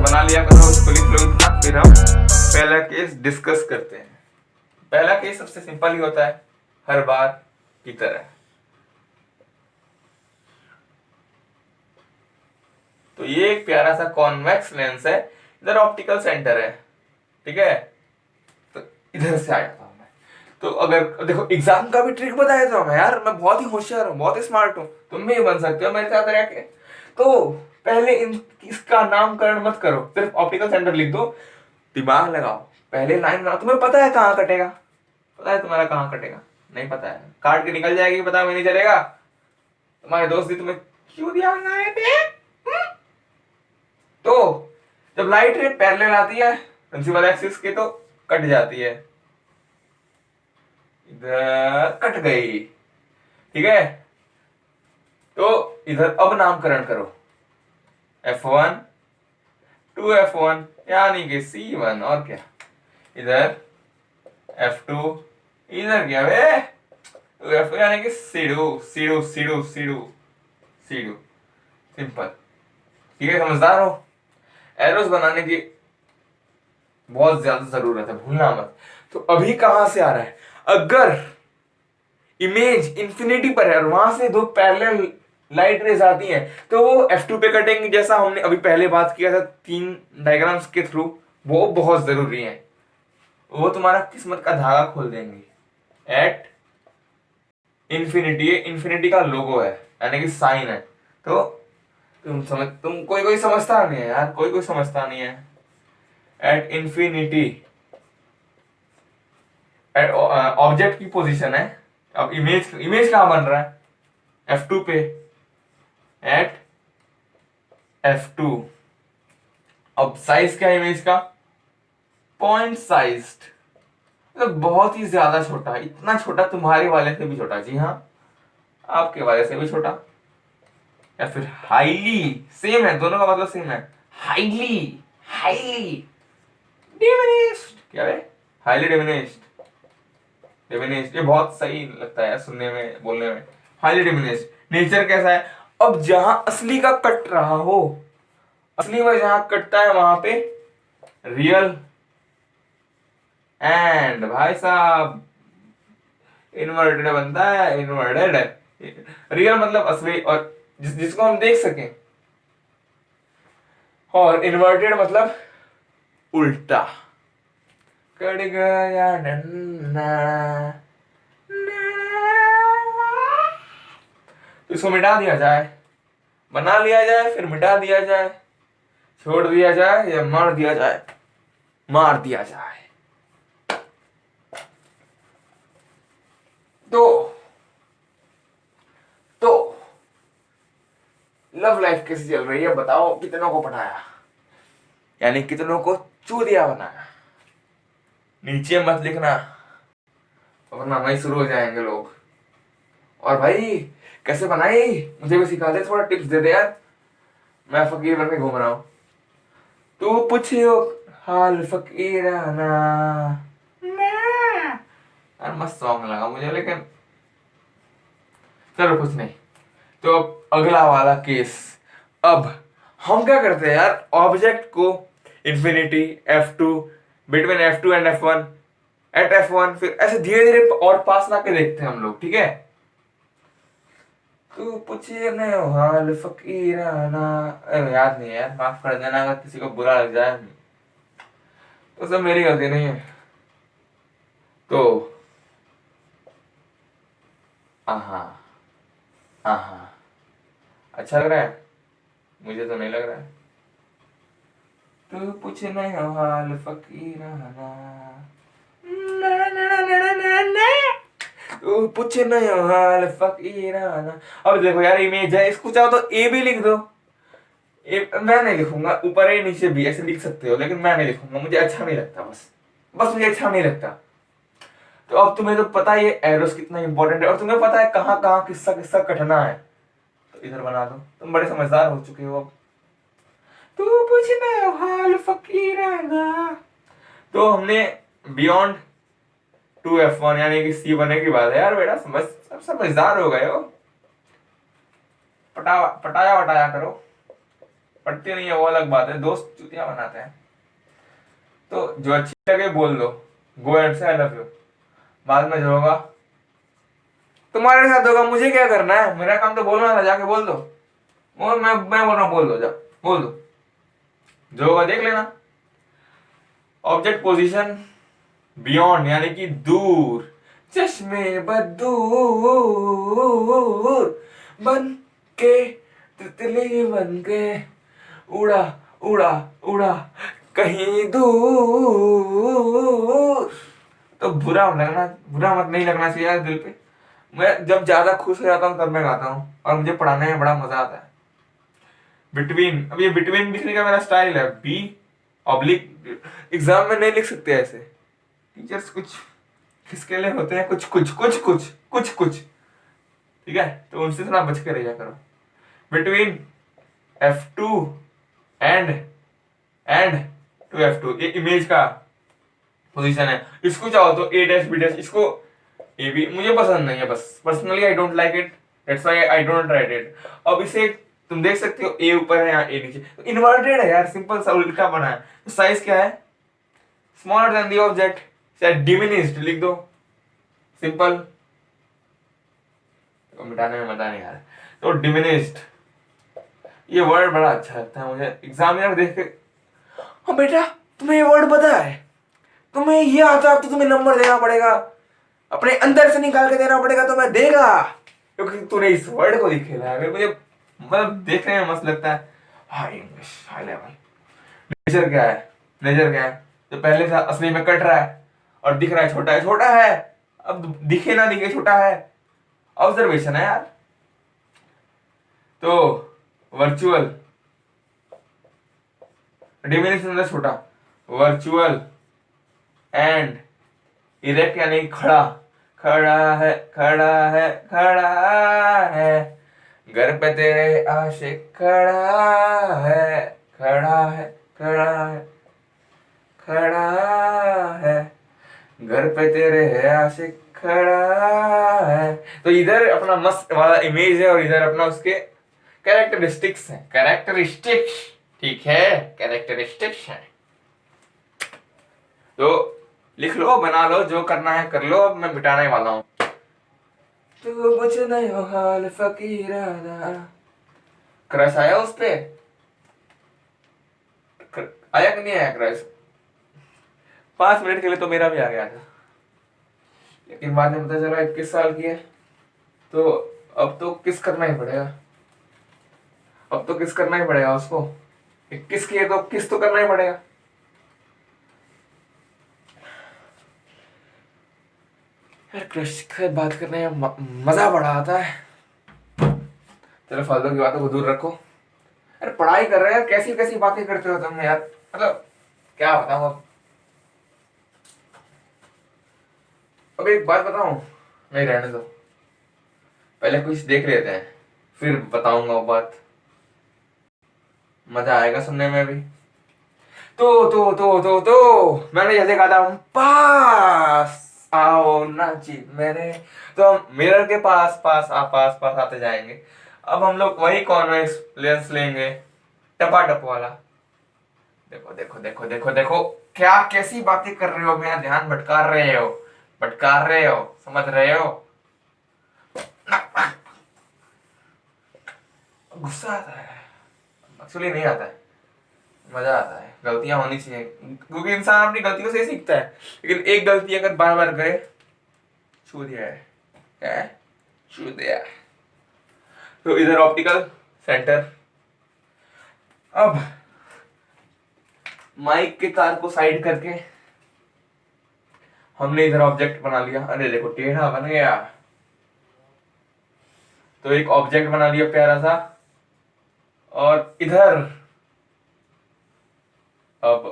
बना लिया करो उसको, लिख लो इतना, फिर हम पहला केस डिस्कस करते हैं। पहला केस सबसे सिंपल ही होता है हर बार की तरह। तो ये एक प्यारा सा कॉन्वेक्स लेंस है, इधर ऑप्टिकल सेंटर है, ठीक है। तो इधर से आया था मैं। तो अगर देखो एग्जाम का भी ट्रिक बताया था मैं, यार मैं बहुत ही होशियार हूँ, बहुत ही स्मार्ट हूँ, तुम भी बन सकते हो मेरे साथ रह के। तो पहले इसका नामकरण मत करो, सिर्फ ऑप्टिकल सेंटर लिख दो, दिमाग लगाओ, पहले लाइन बनाओ। तुम्हें पता है कहाँ कटेगा? पता है तुम्हारा कहाँ कटेगा? नहीं पता है, काट के निकल जाएगी, पता भी नहीं चलेगा। तुम्हारे दोस्त भी तुम्हें क्यों दिया बनाए थे? तो जब लाइट रे पैरेलल आती है प्रिंसिपल एक्सिस के तो कट जाती है, इधर कट गई, ठीक है। तो इधर अब नामकरण करो, F1 2F1 यानी कि C1, और क्या, इधर F2, इधर क्या वे F2 यानी कि C2 सिंपल, ठीक है। समझदार हो? एरोस बनाने की बहुत ज्यादा जरूरत है, भूलना मत। तो अभी कहां से आ रहा है? अगर इमेज इंफिनिटी पर है और वहां से दो पैरेलल लाइट रेज आती हैं तो वो F2 पे कटेंगे, जैसा हमने अभी पहले बात किया था 3 डायग्राम्स के थ्रू। वो बहुत जरूरी है, वो तुम्हारा किस्मत का धागा खोल देंगे। एट इंफिनिटी, इंफिनिटी का लोगो है यानी कि साइन है। तो तुम कोई समझता नहीं है यार, कोई समझता नहीं है। एट इंफिनिटी ऑब्जेक्ट की पोजीशन है। अब इमेज कहां बन रहा है? F2 पे, एट F2। अब साइज क्या है इमेज का? पॉइंट साइज्ड, मतलब बहुत ही ज्यादा छोटा, इतना छोटा तुम्हारे वाले से भी छोटा, जी हाँ आपके वाले से भी छोटा। या फिर हाईली, सेम है, दोनों का मतलब सेम है। हाईली हाईली डिमिनिश्ड, क्या है? हाईली डिमिनिश्ड, ये बहुत सही लगता है सुनने में, बोलने में। Highly diminished. नेचर कैसा है? अब जहां असली का कट रहा हो, असली में जहां कटता है वहां पे रियल एंड भाई साहब इन्वर्टेड बनता है, इन्वर्टेड। रियल मतलब असली और जिसको हम देख सकें, और इन्वर्टेड मतलब उल्टा। कट गया नन्ना, तो इसको मिटा दिया जाए, बना लिया जाए, फिर मिटा दिया जाए, छोड़ दिया जाए या मार दिया जाए? मार दिया जाए। तो लव लाइफ कैसी चल रही है बताओ? कितनों को पढ़ाया, यानी कितनों को चूतिया बनाया? नीचे मत लिखना वरना वही शुरू हो जाएंगे लोग। और भाई कैसे बनाई मुझे भी सिखा दे, थोड़ा टिप्स दे दे यार, मैं फकीर बन के घूम रहा हूं। तू पूछियो हाल फकीराना, यार मस्त सॉन्ग लगा मुझे, लेकिन चलो कुछ नहीं। तो अब अगला वाला केस। अब हम क्या करते हैं यार, ऑब्जेक्ट को infinity F2, between F2 and F1, eight F1, फिर ऐसे धीरे धीरे और पास ला के देखते हैं हम लोग, ठीक है। तू पूछिए न हाल फकीराना, याद नहीं है यार, माफ कर देना अगर किसी को बुरा लग जाए, तो सब मेरी गलती नहीं है। तो आहा आहा, अच्छा लग रहा है? मुझे तो नहीं लग रहा है। तू पूछे नहीं हाल फकीराना, तू पूछे नहीं हाल फकीराना। अब देखो यार इमेज है, इसको चाहो तो ए भी लिख दो। मैं नहीं लिखूंगा, ऊपर ए नीचे भी ऐसे लिख सकते हो, लेकिन मैं नहीं लिखूंगा, मुझे अच्छा नहीं लगता, बस मुझे अच्छा नहीं लगता। तो अब तुम्हें तो पता है ये एरोस कितना इंपॉर्टेंट है, और तुम्हें पता है कहाँ कहाँ किस्सा किस्सा कटना है, तो इधर बना दो, तुम बड़े समझदार हो चुके हो अब। तू पूछना हाल फकीराना। तो हमने बियॉन्ड 2F1 यानी कि C बनने की बात है यार, बेटा समझदार हो गए हो। पटाया वटाया करो, पढ़ती नहीं है वो अलग बात है, दोस्त चुतियां बनाते हैं। तो जो अच्छी लगे बोल दो, गो एंड से आई लव यू। बाद में जो होगा तुम्हारे साथ होगा, मुझे क्या करना है, मेरा काम तो बोलना था, जाके बोल दो। और मैं बोल रहा हूँ, बोल दो, जा बोल दो, जो होगा देख लेना। ऑब्जेक्ट पोजीशन बियॉन्ड यानी कि दूर, चश्मे बदूर बन के, तितली बन के उड़ा उड़ा उड़ा कहीं दूर। तो बुरा मत नहीं लगना चाहिए यार दिल पे। मैं जब ज्यादा खुश हो जाता हूँ तब मैं गाता हूँ, और मुझे पढ़ाने में बड़ा मजा आता है। बिटवीन, अब ये बिटवीन लिखने का मेरा स्टाइल है, बी ऑब्लिक। एग्जाम में नहीं लिख सकते ऐसे, टीचर्स कुछ किसके लिए होते हैं, कुछ कुछ कुछ कुछ कुछ कुछ, ठीक है, तो उनसे थोड़ा बच के रहिया करो। Between F2 and to F2, ये इमेज का पोजीशन है। इसको चाहो तो A डैश B डैश, इसको ए बी, मुझे पसंद नहीं है, बस personally I don't like it, that's why I don't write it. अब इसे तुम देख सकते हो, ए ऊपर है या ए नीचे, तो इन्वर्टेड है यार, सिंपल सा उल्टा बना है। तो साइज क्या है, स्मॉलर देन द ऑब्जेक्ट, चाहे डिमिनिश्ड लिख दो, सिंपल, तो मिटाने में मजा नहीं आ रहा। तो डिमिनिश्ड, ये वर्ड बड़ा अच्छा लगता है मुझे, एग्जामिनर देख के, हाँ बेटा तुम्हें ये वर्ड पता है, तुम्हें ये आता है, तो तुम्हें नंबर देना पड़ेगा, अपने अंदर से निकाल के देना पड़ेगा, तो मैं देगा, क्योंकि तूने इस वर्ड को खेला है। मुझे मतलब देखने में मस्त लगता है, high English high level. Nature क्या है, नेचर क्या है, जो पहले से असली में कट रहा है और दिख रहा है छोटा है, छोटा है, अब दिखे ना दिखे छोटा है, ऑब्जर्वेशन है यार। तो वर्चुअल, डिमिनिशन मतलब छोटा, वर्चुअल एंड इरेक्ट यानी खड़ा, खड़ा है खड़ा है खड़ा है, घर पे तेरे आशिक खड़ा है, खड़ा है खड़ा है खड़ा है, घर पे तेरे है आशिक खड़ा है। तो इधर अपना मस्त वाला इमेज है और इधर अपना उसके कैरेक्टरिस्टिक्स है, कैरेक्टरिस्टिक्स, ठीक है, कैरेक्टरिस्टिक्स है। तो लिख लो, बना लो, जो करना है कर लो, अब मैं मिटाने वाला हूँ। तू बुझ नहीं हो हाल फकीराना, क्रश आया उस पे, आया कि नहीं आया क्रश? 5 मिनट के लिए तो मेरा भी आ गया था, लेकिन बाद में पता चला 21 साल की है, तो अब तो किस करना ही पड़ेगा, अब तो किस करना ही पड़ेगा उसको, 21 की है तो किस तो करना ही पड़ेगा। यार क्रश से बात करने में मजा बड़ा आता है। चलो फालतू की बातों को दूर रखो। अरे पढ़ाई कर रहे हैं, कैसी कैसी बातें करते हो तुम यार, मतलब क्या बताऊं अब एक बात बताऊं, नहीं रहने दो, पहले कुछ देख लेते हैं फिर बताऊंगा वो बात, मजा आएगा सुनने में भी। तो मैंने जैसे कहा था, पास आओ ना जी मेरे, तो हम मिरर के पास पास पास पास आते जाएंगे। अब हम लोग वही कॉन्वेक्स लेंस लेंगे, टपाटप वाला। देखो देखो देखो देखो देखो, क्या कैसी बातें कर रहे हो, मेरा ध्यान भटका रहे हो, भटका रहे हो, समझ रहे हो? गुस्सा आता है, एक्चुअली नहीं आता है, मजा आता है, गलतियां होनी चाहिए, क्योंकि इंसान अपनी गलतियों से ही सीखता है। लेकिन एक गलती अगर बार बार करे, छू दिया है, क्या है, छू दिया। तो इधर ऑप्टिकल सेंटर, अब माइक के तार को साइड करके हमने इधर ऑब्जेक्ट बना लिया। अरे देखो टेढ़ा बन गया, तो एक ऑब्जेक्ट बना लिया प्यारा सा, और इधर अब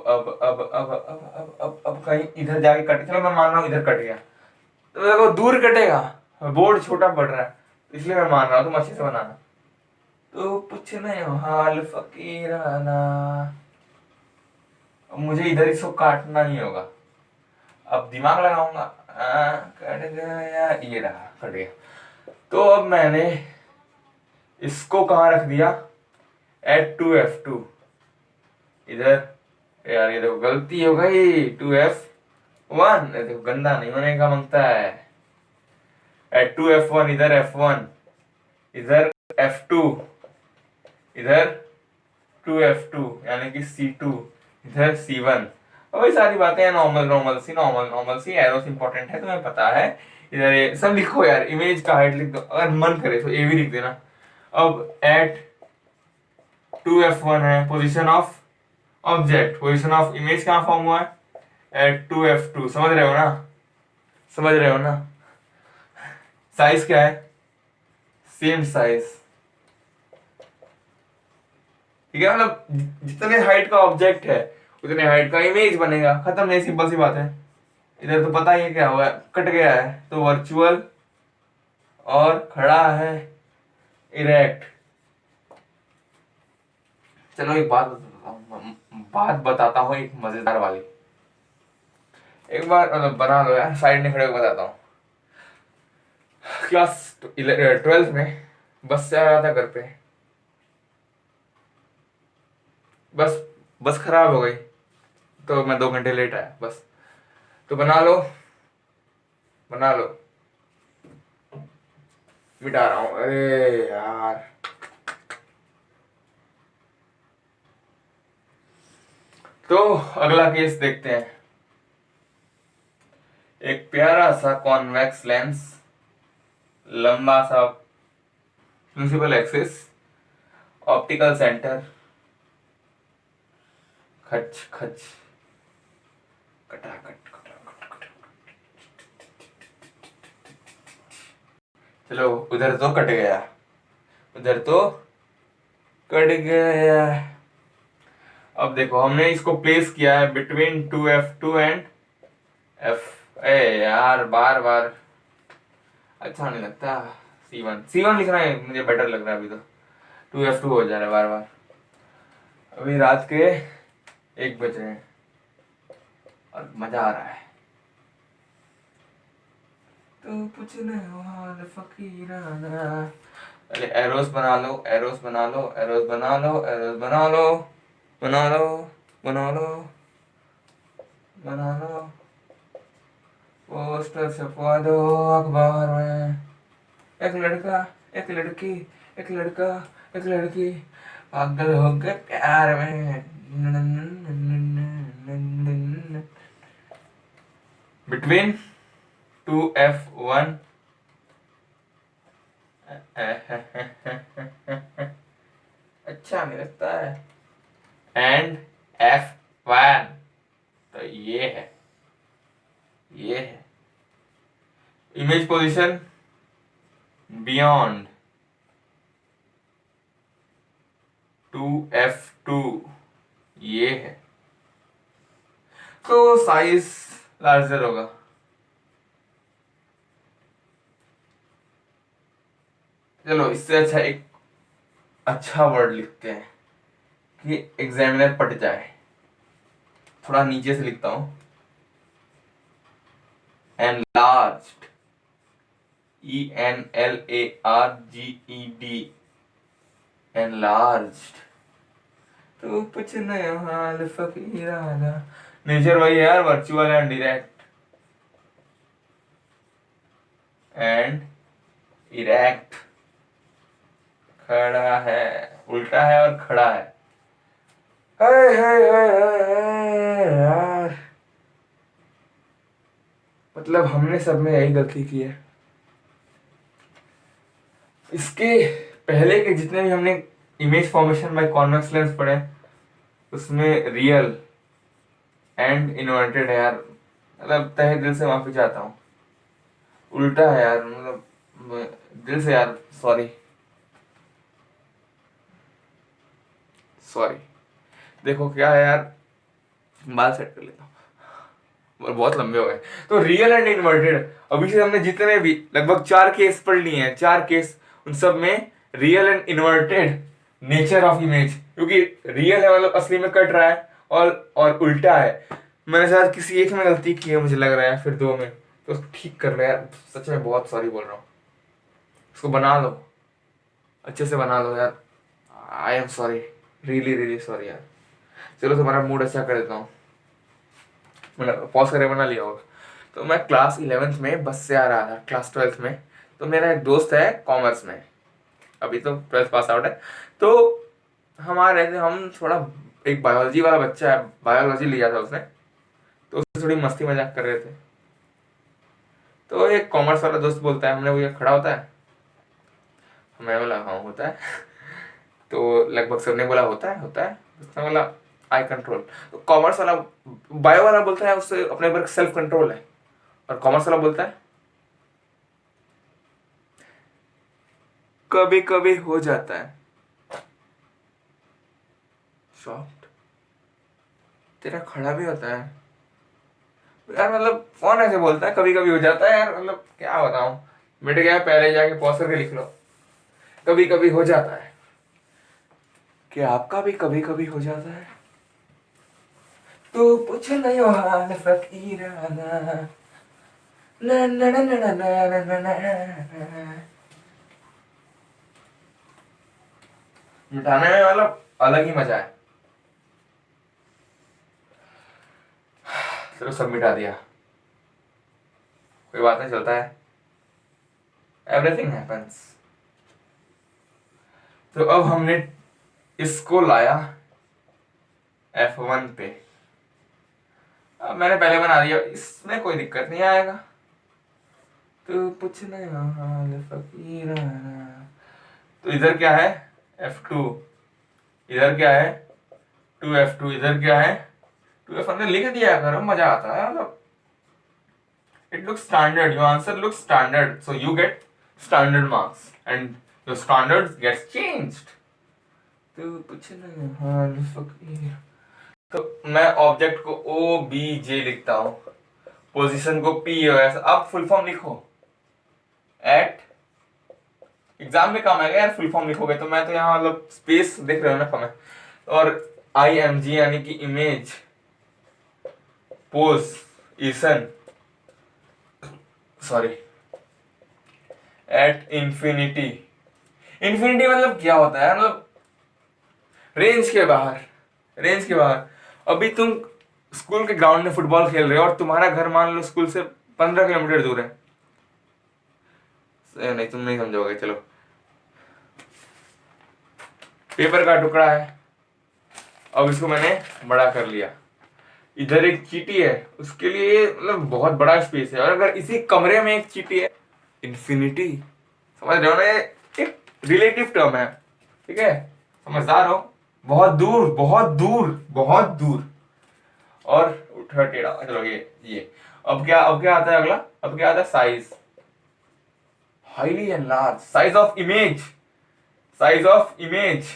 कहीं इधर जाके कट, चलो मैं मान रहा हूं इधर कट गया, तो देखो दूर कटेगा, बोर्ड छोटा पड़ रहा है, इसलिए मैं मान रहा हूं तुम अच्छे से बनाना। तो पूछ नहीं हो हाल फकीराना, अब मुझे इधर इसको काटना ही होगा, अब दिमाग लगाऊंगा, कट गया, ये रहा कट गया। तो अब मैंने इसको कहाँ रख दिया, एट टू F2, इधर, यार ये देखो गलती हो गई, 2F1, देखो गंदा नहीं होने का मांगता है। एट 2F1, इधर F1, इधर F2, इधर 2F2 यानी कि C2, इधर C1। और वही सारी बातें नॉर्मल नॉर्मल सी एरोस इंपॉर्टेंट है, तुम्हें पता है। इधर ये सब लिखो यार, इमेज का हाइट लिख दो, अगर मन करे तो ये भी लिख देना। अब एट 2F1 है position of object, position of image कहाँ फॉर्म हुआ है, एट 2F2, समझ रहे हो ना, समझ रहे हो ना। साइज क्या है, सेम साइज, ठीक है, मतलब जितने हाइट का ऑब्जेक्ट है उतने हाइट का इमेज बनेगा, खत्म है, सिंपल सी बात है। इधर तो पता ही है क्या हुआ है, कट गया है, तो वर्चुअल और खड़ा है इरेक्ट। चलो एक बात बताता हूँ एक मजेदार वाली, एक बार मतलब बना लो यार, साइड में खड़े होकर बताता हूँ। क्लास 12th में बस से आया था घर पे, बस बस खराब हो गई तो मैं 2 घंटे लेट आया बस। तो बना लो, बना लो, मिटा रहा हूँ, अरे यार। तो अगला केस देखते हैं। एक प्यारा सा कॉन्वेक्स लेंस, लंबा सा प्रिंसिपल एक्सिस, ऑप्टिकल सेंटर, खच खच, कटाकट कटाकट। चलो उधर तो कट गया, उधर तो कट गया। अब देखो हमने इसको प्लेस किया है बिटवीन 2F2 एंड F, ए यार बार बार अच्छा नहीं लगता। C1 लिखना है मुझे बेटर लग रहा है, अभी तो 2F2 हो जा रहा है बार बार। अभी रात के 1 बज रहे हैं और मजा आ रहा है। तो पूछने वाले फकीराना, पहले एरोस बना लो, एरोस बना लो, एरोस बना लो, एरोस बना लो, बना लो, बना लो, बना लो, पोस्टर छपवा दो अखबार में। एक लड़का, एक लड़की, एक लड़का, एक लड़की पागल हो गए प्यार में। बिटवीन 2F1 अच्छा नहीं लगता है, एंड F1, तो ये है, ये है इमेज पोजीशन बियॉन्ड 2F2, ये है। तो साइज लार्जर होगा। चलो इससे अच्छा एक अच्छा वर्ड लिखते हैं कि एग्जामिनर पट जाए, थोड़ा नीचे से लिखता हूं, enlarged, ENLARGED, enlarged। तो पूछने हाल फकीराना, नेचर वही है यार, virtual and direct, and erect, खड़ा है, उल्टा है और खड़ा है। यार मतलब हमने सब में यही गलती की है। इसके पहले के जितने भी हमने image formation by convex lens पढ़े, उसमें रियल एंड इन्वर्टेड है यार, मतलब तहे दिल से माफी चाहता हूँ, उल्टा है यार, मतलब दिल से यार, सॉरी सॉरी। देखो क्या है यार, बाल सेट कर लेता हूँ, बहुत लंबे हो गए। तो रियल एंड इन्वर्टेड, अभी से हमने जितने भी लगभग 4 केस पढ़ लिए हैं, 4 केस, उन सब में real and inverted nature of image, क्योंकि रियल है मतलब असली में कट रहा है, और उल्टा है। मैंने शायद किसी एक में गलती की है मुझे लग रहा है, फिर 2 में, तो ठीक कर रहा है, सच में बहुत सॉरी बोल रहा हूँ। इसको बना लो, अच्छे से बना लो यार, I am sorry, really really sorry यार। चलो तुम्हारा मूड अच्छा कर देता हूँ, मतलब पॉज करके बना लिया होगा। तो मैं क्लास 11th में बस से आ रहा था क्लास 12th में। तो मेरा एक दोस्त है कॉमर्स में, अभी तो 12th पास आउट है। तो हम आ रहे थे, हम थोड़ा, एक बायोलॉजी वाला बच्चा है, बायोलॉजी लिया था उसने, तो उससे थोड़ी मस्ती मजाक कर रहे थे। तो एक कॉमर्स वाला दोस्त बोलता है, हमने वो ये खड़ा होता है, मैं बोला हाँ होता है। तो लगभग सबने बोला होता है होता है, उसने बोला आई कंट्रोल। तो कॉमर्स वाला, बायो वाला बोलता है उससे अपने ऊपर सेल्फ कंट्रोल है, और कॉमर्स वाला बोलता है कभी कभी हो जाता है। सॉफ्ट, तेरा खड़ा भी होता है यार, मतलब कौन ऐसे बोलता है कभी कभी हो जाता है यार, मतलब क्या बताऊं। मिट गया, पहले जाके पॉज करके लिख लो, कभी कभी हो जाता है। क्या आपका भी कभी कभी हो जाता है? तो पूछ नहीं हाल फकीराना, ना ना ना ना ना ना ना ना। मिटाने में मतलब अलग ही मजा है। चलो सब मिटा दिया, कोई बात नहीं, चलता है, एवरीथिंग हैपेंस। तो अब हमने इसको लाया F1 पे। अब मैंने पहले बना दिया, इसमें कोई दिक्कत नहीं आएगा। तो पूछना हाल फकीराना। तो इधर क्या है F2, इधर क्या है 2F2, इधर क्या है 2F1। लिख दिया करो, मजा आता है मतलब। It looks standard, your answer looks standard, so you get standard marks and your standards gets changed. तो पूछना हाल फकीर। तो मैं ऑब्जेक्ट को OBJ लिखता हूँ, पोजीशन को POS। अब फुल फॉर्म लिखो, एट, एग्जाम में काम आएगा यार फुल फॉर्म लिखोगे तो। मैं तो यहाँ मतलब स्पेस देख रहे हो ना कम है। और IMG यानी कि image, position, sorry, at infinity. Infinity मतलब क्या होता है, मतलब रेंज के बाहर, रेंज के बाहर। अभी तुम स्कूल के ग्राउंड में फुटबॉल खेल रहे हो और तुम्हारा घर मान लो स्कूल से 15 किलोमीटर दूर है। नहीं तुम नहीं समझोगे, चलो। पेपर का टुकड़ा है, अब इसको मैंने बड़ा कर लिया। इधर एक चीटी है, उसके लिए मतलब बहुत बड़ा स्पेस है, और अगर इसी कमरे में एक चीटी है, इन्फिनिटी। समझ रहे हो ना, ये एक रिलेटिव टर्म है, ठीक है, समझदार हो। बहुत दूर बहुत दूर बहुत दूर। और उठा टेढ़ा, चलो ये अब क्या आता है अगला, अब क्या आता है size, highly enlarge, size of image, size of image,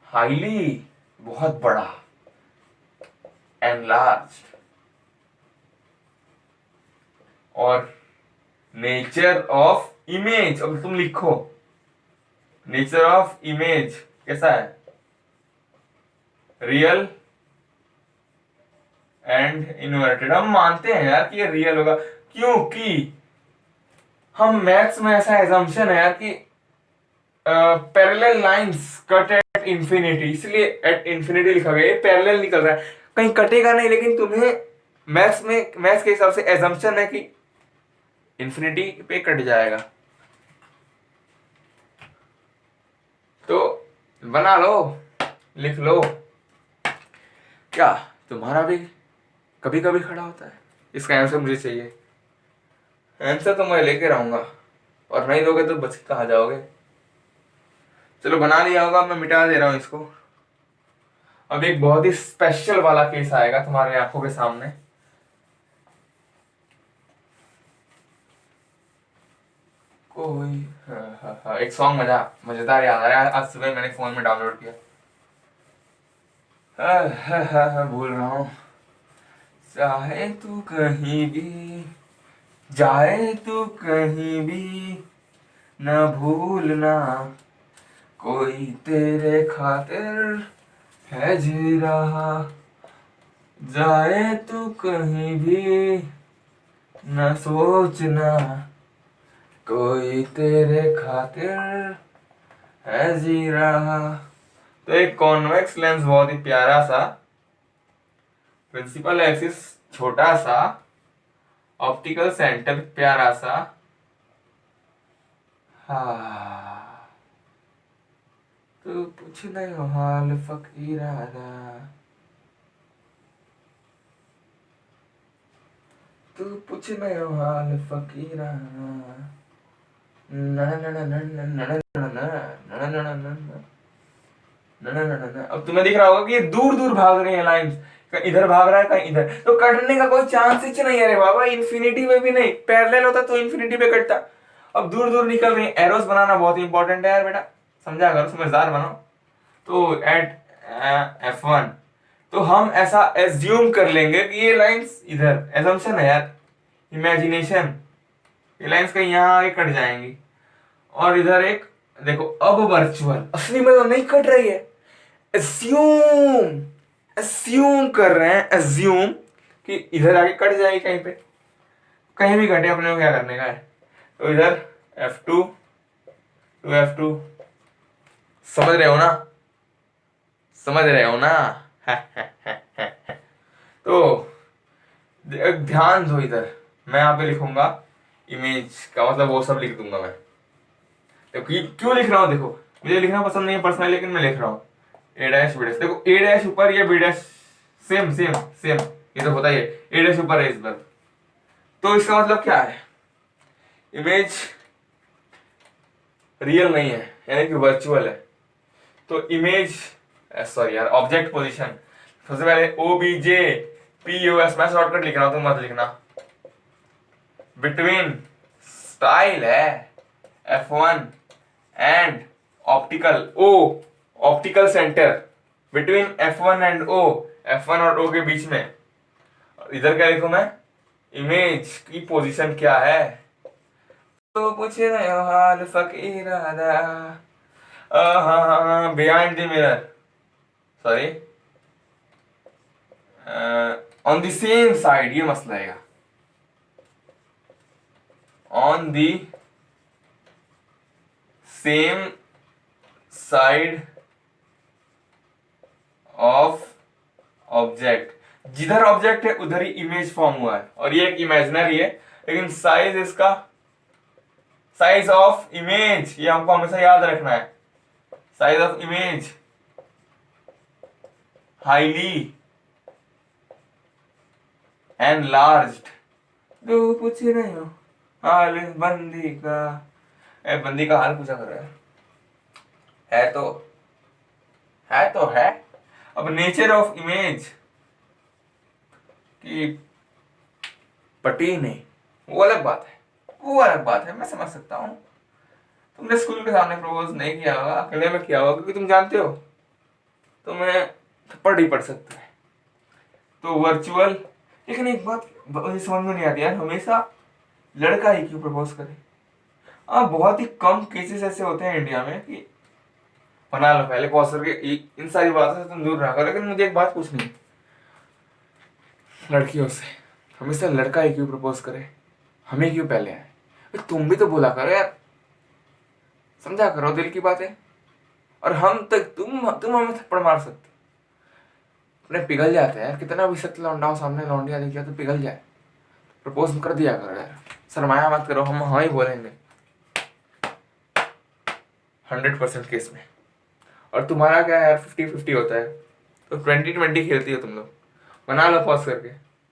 highly बहुत बड़ा, एनलार्ज। और नेचर ऑफ इमेज, अब तुम लिखो नेचर ऑफ इमेज कैसा है, रियल एंड इन्वर्टेड। हम मानते हैं यार कि ये रियल होगा, क्योंकि हम मैथ्स में ऐसा एजम्पशन है यार कि parallel lines cut at infinity, इसलिए एट इंफिनिटी लिखा गया, ये पैरेलल निकल रहा है, कहीं कटेगा नहीं। लेकिन तुम्हें मैथ्स के हिसाब से एजम्पशन है कि इंफिनिटी पे कट जाएगा। तो बना लो, लिख लो। क्या तुम्हारा भी कभी कभी खड़ा होता है? इसका आंसर मुझे चाहिए, आंसर तो मैं लेके रहूंगा, और नहीं दोगे तो बच के कहाँ जाओगे। चलो बना लिया होगा, मैं मिटा दे रहा हूँ इसको। अब एक बहुत ही स्पेशल वाला केस आएगा तुम्हारे आंखों के सामने। कोई हाँ, एक सॉन्ग मजेदार याद आ रहा है, आज सुबह मैंने फोन में डाउनलोड किया। भूल रहा हूँ। चाहे तू कहीं भी जाए, तू कहीं भी न भूलना, कोई तेरे खातिर है जी रहा। जाए तू कहीं भी न सोचना, कोई तेरे खातिर है जी रहा। तो एक कॉन्वेक्स लेंस बहुत ही प्यारा सा, प्रिंसिपल एक्सिस छोटा सा, ऑप्टिकल सेंटर प्यारा सा। हाँ, तू पूछ नहीं हाल फकीराना, तू पूछ नहीं हाल फकीराना। अब तुम्हें दिख रहा होगा कि ये दूर दूर भाग रही है लाइंस, कहीं इधर भाग रहा है कहीं इधर, तो कटने का कोई चांस ही नहीं है रे बाबा। इन्फिनिटी में भी नहीं, पैरेलल होता तो इन्फिनिटी पे कटता। अब दूर दूर निकल रही है। एरोस बनाना बहुत इंपॉर्टेंट है यार बेटा, समझा करो, समझदार बनो। तो एट F1 तो हम ऐसा एज्यूम कर लेंगे कि ये लाइंस इधर, एजम्पशन है यार, इमेजिनेशन, ये लाइंस कहीं यहाँ आगे कट जाएंगी और इधर एक देखो। अब वर्चुअल असली में तो नहीं कट रही है, एज्यूम एज्यूम कर रहे हैं, एज्यूम कि इधर आगे कट जाएगी कहीं पे, कहीं भी कटे, अपने को क्या करने का है। तो इधर F2 to F2, समझ रहे हो ना, समझ रहे हो ना। तो ध्यान दो, इधर मैं यहाँ पे लिखूंगा इमेज का मतलब वो सब लिख दूंगा मैं। तो क्यों लिख रहा हूँ देखो, मुझे लिखना पसंद नहीं है पर्सनली, लेकिन मैं लिख रहा हूँ ए डैश बी डैश। देखो ए डैश ऊपर या B dash same same same, ये तो पता ही है, ए डैश ऊपर है इस बार। तो इसका मतलब क्या है, इमेज रियल नहीं है यानी कि वर्चुअल है। तो इमेज सॉरी यार, ऑब्जेक्ट पोजीशन, सबसे पहले OBJ मैं शॉर्टकट लिख रहा हूं, तुम मत लिखना। बिटवीन स्टाइल है F1 and optical O, optical centre between F1 and O, F1 और O के बीच में। इधर क्या लिखूं मैं, इमेज की पोजीशन क्या है। तो पूछ रहे हो हाल फकीराना, behind the mirror, sorry on the same side, ये मसला आएगा, on the same side of object. जिधर ऑब्जेक्ट है उधर ही इमेज फॉर्म हुआ है, और ये एक इमेजिनरी है, लेकिन साइज इसका, साइज ऑफ इमेज, ये हमको हमेशा याद रखना है, size of image highly and large. जो पूछ रहे हो हाल बंदी का, बंदी का हाल पूछा कर रहा है तो है तो है। अब नेचर ऑफ इमेज की पटी नहीं, वो अलग बात है, वो अलग बात है, मैं समझ सकता हूँ। तुमने स्कूल के सामने प्रपोज नहीं किया होगा, अकेले में किया होगा, क्योंकि तुम जानते हो तुम्हें थप्पड़ ही पड़ सकता है। तो वर्चुअल, लेकिन एक बात मुझे समझ में नहीं आती यार, हमेशा लड़का ही क्यों प्रपोज करे। बहुत ही कम केसेस ऐसे होते हैं इंडिया में कि बना लो पहले पॉज करके, इन सारी बातों से तुम दूर रखो। लेकिन मुझे एक बात पूछनी है लड़कियों से, हमेशा लड़का ही क्यों प्रपोज करे, हमें क्यों पहले आए। तुम भी तो बोला करो यार, समझा करो दिल की बातें। और हम तक तुम हमें थप्पड़ मार सकते, अपने पिघल जाते हैं यार, कितना भी सख्त लौंडा हो सामने, लौंडिया दिख जाए तो पिघल जाए। प्रपोज कर दिया करो यार, शर्माया मत करो, हम हाँ ही बोलेंगे 100% केस में। और तुम्हारा क्या है यार, 50-50 होता है, तो 20-20 खेलती हो तुम लोग। बना लो पॉज करके,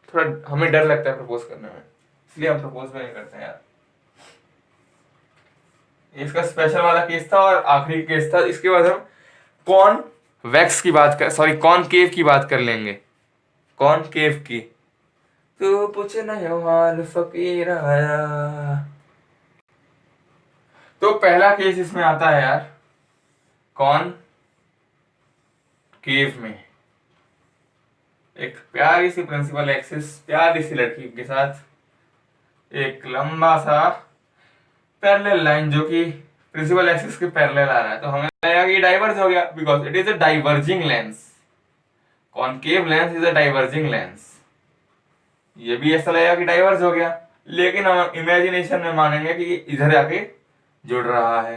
थोड़ा हमें डर लगता है प्रपोज करने में, इसलिए हम प्रपोज भी नहीं करते हैं यार। इसका स्पेशल वाला केस था और आखिरी केस था, इसके बाद हम कॉन वैक्स की बात कर, सॉरी कॉनकेव की बात कर लेंगे, कॉनकेव की। तू पूछे ना हाल फकीर आया। तो पहला केस इसमें आता है यार, कॉन केव में एक प्यारी सी प्रिंसिपल एक्सिस, प्यारी सी लड़की के साथ एक लंबा सा पैरेलल लाइन जो कि प्रिंसिपल एक्सिस के पैरेलल आ रहा है। तो हमें लगेगा कि डाइवर्ज हो गया, because it is a diverging lens, concave lens is a diverging lens. ये भी ऐसा लगेगा कि डाइवर्ज हो गया, लेकिन हम इमेजिनेशन में मानेंगे कि इधर आके जुड़ रहा है।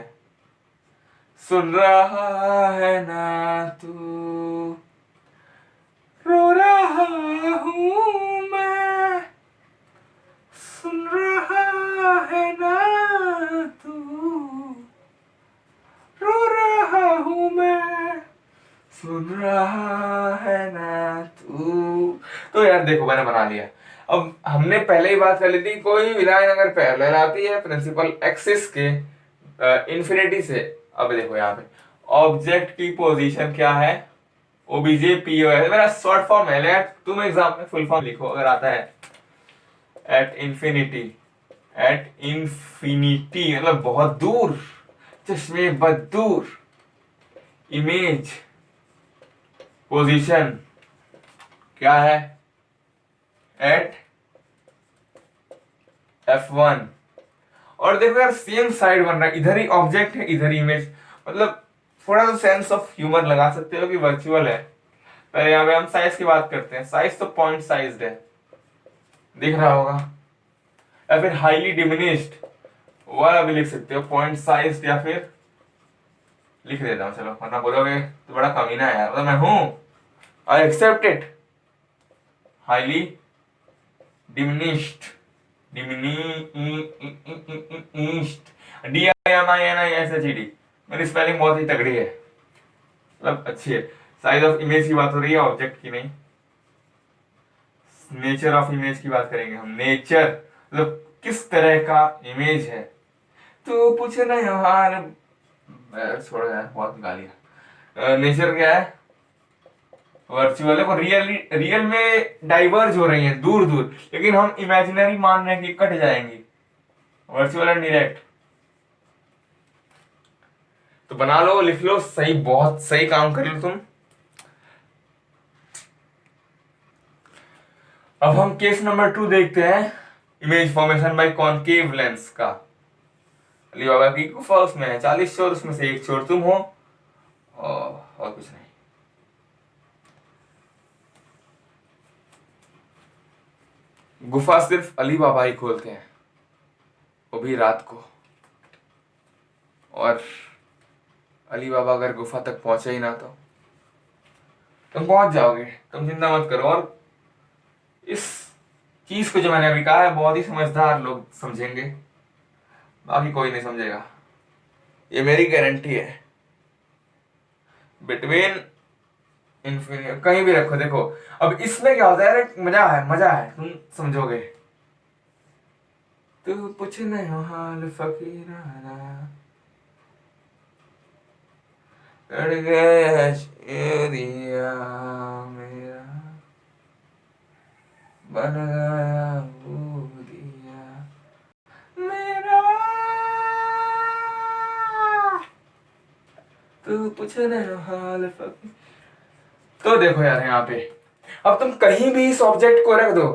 सुन रहा है ना तू, रो रहा हूँ मैं, सुन रहा है ना तू, रो रहा हूँ मैं, सुन रहा है ना तू। तो यार देखो मैंने बना लिया। अब हमने पहले ही बात कर ली थी, कोई भी लाइन अगर पैरेलल आती है प्रिंसिपल एक्सिस के इन्फिनिटी से। अब देखो यहाँ पे ऑब्जेक्ट की पोजीशन क्या है, ओबीजे पी ओ है, मेरा शॉर्ट फॉर्म है यार, तुम एग्जाम में फुल फॉर्म लिखो अगर आता है। एट इंफिनिटी, एट इंफिनिटी मतलब बहुत दूर, चश्मे बद दूर, इमेज पोजीशन क्या है, एट F1। और देखो यार सेम साइड बन रहा है, इधर ही ऑब्जेक्ट है इधर ही इमेज, मतलब थोड़ा सा सेंस ऑफ ह्यूमर लगा सकते हो कि वर्चुअल है। पहले यहाँ पे हम साइज की बात करते हैं, साइज तो पॉइंट साइज है, दिख रहा होगा। या फिर हाईली डिमिनिश्ड वाला भी लिख सकते हो, पॉइंट साइज, या फिर लिख देता हूँ चलो, वरना बोलोगे तो बड़ा कमीना है यार, मतलब मैं हूं, I accept it. Highly diminished, diminished, DIMINISHED। मेरी स्पेलिंग बहुत ही तगड़ी है, मतलब अच्छी है। साइज ऑफ इमेज की बात हो रही है, ऑब्जेक्ट की नहीं। नेचर ऑफ इमेज की बात करेंगे हम, नेचर मतलब किस तरह का इमेज है। तो पूछ रहे हो यार, छोड़ो यार बहुत गालियां। नेचर क्या है, वर्चुअल है, वो रियल में डाइवर्ज हो रही है दूर दूर, लेकिन हम इमेजिनरी मान रहे हैं कि कट जाएंगी, वर्चुअल एंड डायरेक्ट। तो बना लो, लिख लो, सही, बहुत सही काम कर लो तुम। अब हम केस नंबर 2 देखते हैं, image formation by concave lens का। अली बाबा की गुफा उसमें है 40 चोर, उसमें से एक चोर तुम हो, और कुछ नहीं। गुफा सिर्फ अली बाबा ही खोलते हैं, वो भी रात को। और अली बाबा अगर गुफा तक पहुंचे ही ना तो तुम पहुंच जाओगे, तुम चिंता मत करो। और इस चीज को जो मैंने अभी कहा है बहुत ही समझदार लोग समझेंगे, बाकी कोई नहीं समझेगा, ये मेरी गारंटी है। बिटवीन इन्फिनिटी कहीं भी रखो, देखो अब इसमें क्या होता है, मजा है, मजा है, तुम समझोगे। तू पूछ नहीं हाल फकीराना, कट गया दिया मेरा, बन गया दिया मेरा, तू पूछ नहीं हाल फकीर। तो देखो यार यहाँ पे अब तुम कहीं भी इस ऑब्जेक्ट को रख दो,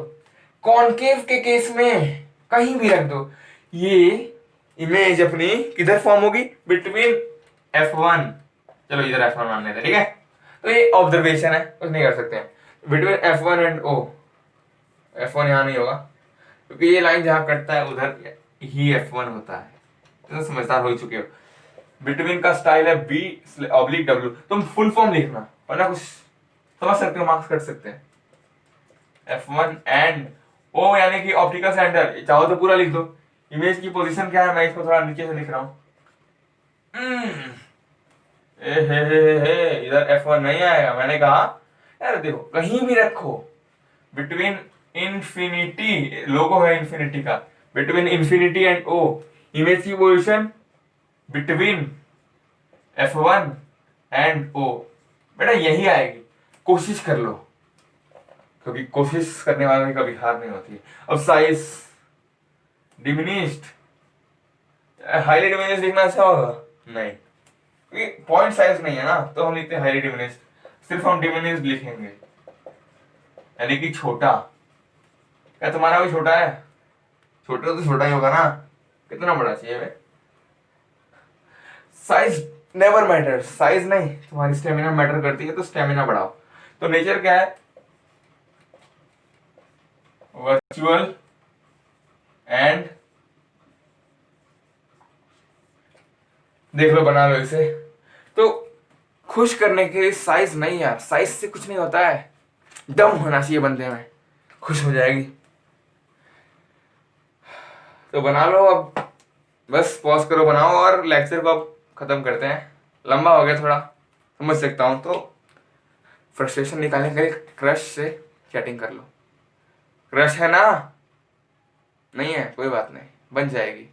कॉनकेव के केस में कहीं भी रख दो, ये इमेज अपनी किधर फॉर्म होगी, बिटवीन F1, चलो इधर F1 मान लेते हैं, ठीक है। तो ये ऑब्जर्वेशन है, कुछ नहीं कर सकते हैं, between F1 and O। F1 यहाँ नहीं होगा क्योंकि ये लाइन जहां कटता है उधर ही F1 होता है, तो समझदार हो चुके हो। बिटवीन का स्टाइल है B/W, तुम फुल फॉर्म लिखना वरना कुछ समझ सकते हो, मार्क्स कट सकते हैं। F1 एंड O यानी कि ऑप्टिकल सेंटर, चाहो तो पूरा लिख दो। इमेज की पोजीशन क्या है, मैं इसको थोड़ा नीचे से लिख रहा हूँ। इधर F1 नहीं आएगा, मैंने कहा यार देखो कहीं भी रखो, बिटवीन इंफिनिटी, लोगो है इंफिनिटी का, between infinity and O, image की position between F1 and O, बेटा यही आएगी, कोशिश कर लो, क्योंकि कोशिश करने वालों की कभी हार नहीं होती। अब साइज डिमिनिश्ड, हाईली डिमिनिश्ड लिखना अच्छा होगा नहीं, क्योंकि पॉइंट साइज नहीं है ना, तो हम लिखते हैं हाईली डिमिनिश्ड, सिर्फ हम डिमिनिश्ड लिखेंगे, यानी कि छोटा। क्या तुम्हारा भी छोटा है, छोटा तो छोटा ही होगा ना, कितना बड़ा चाहिए भाई। साइज नेवर मैटर, साइज नहीं, तुम्हारी स्टेमिना मैटर करती है, तो स्टेमिना बढ़ाओ। तो नेचर क्या है, वर्चुअल एंड, देख लो बना लो इसे, तो खुश करने के लिए साइज नहीं यार, साइज से कुछ नहीं होता है, दम होना चाहिए बंदे में, खुश हो जाएगी। तो बना लो अब, बस पॉज करो, बनाओ और लेक्चर को अब खत्म करते हैं। लंबा हो गया थोड़ा, समझ सकता हूँ। तो फ्रस्ट्रेशन निकालने के लिए क्रश से चैटिंग कर लो। क्रश है ना? नहीं है, कोई बात नहीं, बन जाएगी।